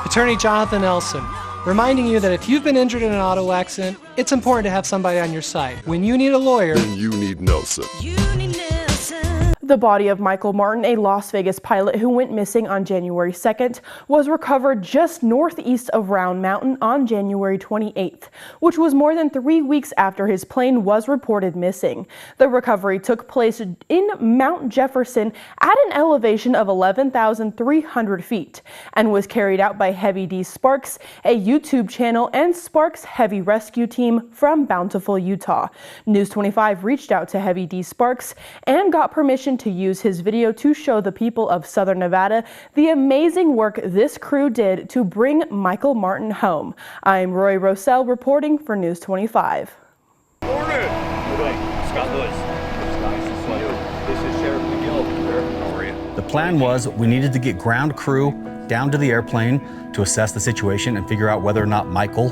Attorney Jonathan Elson, reminding you that if you've been injured in an auto accident, it's important to have somebody on your side. When you need a lawyer, then you need Nelson. The body of Michael Martin, a Las Vegas pilot who went missing on January 2nd, was recovered just northeast of Round Mountain on January 28th, which was more than 3 weeks after his plane was reported missing. The recovery took place in Mount Jefferson at an elevation of 11,300 feet and was carried out by HeavyDSparks, a YouTube channel, and Sparks Heavy Rescue Team from Bountiful, Utah. News 25 reached out to HeavyDSparks and got permission to use his video to show the people of Southern Nevada the amazing work this crew did to bring Michael Martin home. I'm Rory Rowsell reporting for News 25. Morning. Scott Lewis. This is Sheriff McGill. Sheriff, how are you? The plan was we needed to get ground crew down to the airplane to assess the situation and figure out whether or not Michael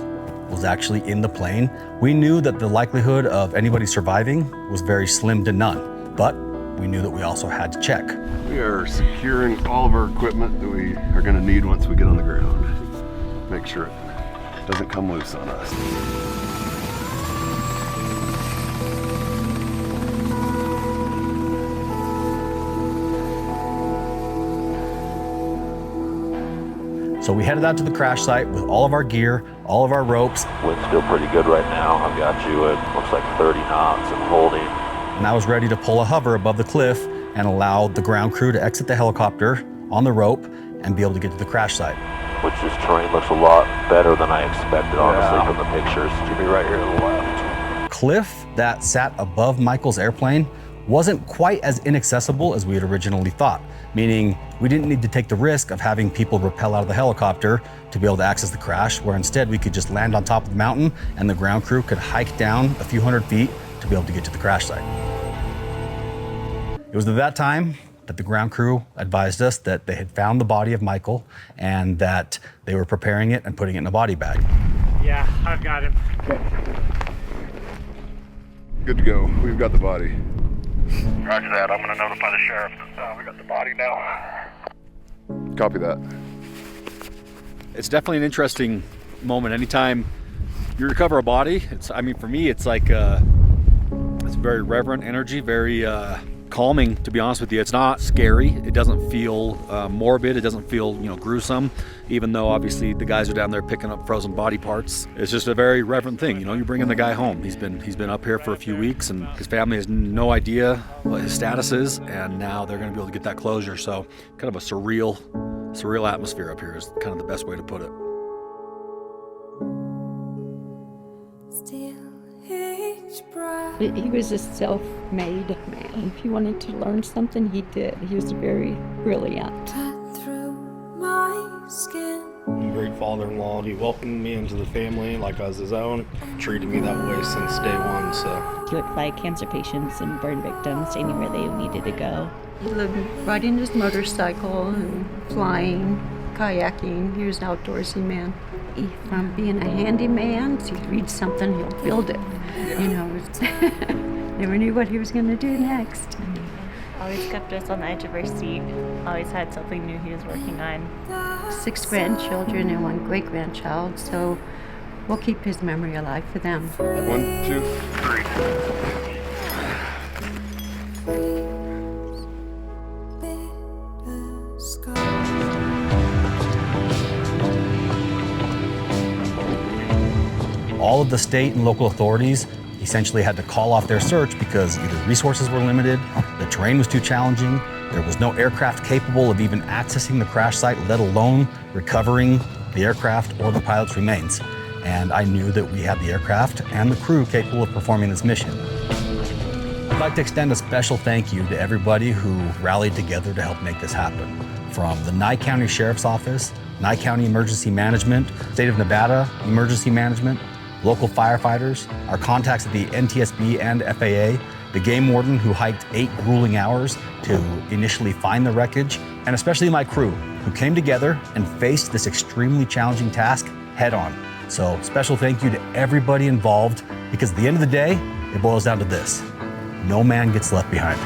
was actually in the plane. We knew that the likelihood of anybody surviving was very slim to none, but we knew that we also had to check. We are securing all of our equipment that we are going to need once we get on the ground. Make sure it doesn't come loose on us. So we headed out to the crash site with all of our gear, all of our ropes. Wind's still pretty good right now. I've got you at, looks like 30 knots and holding. And I was ready to pull a hover above the cliff and allow the ground crew to exit the helicopter on the rope and be able to get to the crash site. Which this terrain looks a lot better than I expected, honestly, from the pictures. Jimmy right here to the left. Cliff that sat above Michael's airplane wasn't quite as inaccessible as we had originally thought, meaning we didn't need to take the risk of having people rappel out of the helicopter to be able to access the crash, where instead we could just land on top of the mountain and the ground crew could hike down a few hundred feet to be able to get to the crash site. It was at that time that the ground crew advised us that they had found the body of Michael and that they were preparing it and putting it in a body bag. Yeah, I've got him. Okay. Good to go. We've got the body. Roger that. I'm going to notify the sheriff. We got the body now. Copy that. It's definitely an interesting moment. Anytime you recover a body, for me, it's like it's very reverent energy, very calming, to be honest with you. It's not scary. It doesn't feel morbid. It doesn't feel, gruesome, even though obviously the guys are down there picking up frozen body parts. It's just a very reverent thing. You're bringing the guy home. He's been up here for a few weeks, and his family has no idea what his status is, and now they're going to be able to get that closure. So kind of a surreal atmosphere up here is kind of the best way to put it. He was a self-made man. If he wanted to learn something, he did. He was very brilliant. A great father-in-law. He welcomed me into the family like I was his own. Treated me that way since day one. So he would fly cancer patients and burn victims anywhere they needed to go. He loved riding his motorcycle and flying, kayaking. He was an outdoorsy man. From being a handyman, so he'd read something, he'll build it. Never knew what he was going to do next. Always kept us on the edge of our seat. Always had something new he was working on. 6 grandchildren and 1 great-grandchild, so we'll keep his memory alive for them. 1, 2, 3. All of the state and local authorities essentially had to call off their search because either resources were limited, the terrain was too challenging, there was no aircraft capable of even accessing the crash site, let alone recovering the aircraft or the pilot's remains. And I knew that we had the aircraft and the crew capable of performing this mission. I'd like to extend a special thank you to everybody who rallied together to help make this happen. From the Nye County Sheriff's Office, Nye County Emergency Management, State of Nevada Emergency Management, local firefighters, our contacts at the NTSB and FAA, the game warden who hiked 8 grueling hours to initially find the wreckage, and especially my crew who came together and faced this extremely challenging task head on. So special thank you to everybody involved, because at the end of the day, it boils down to this: no man gets left behind.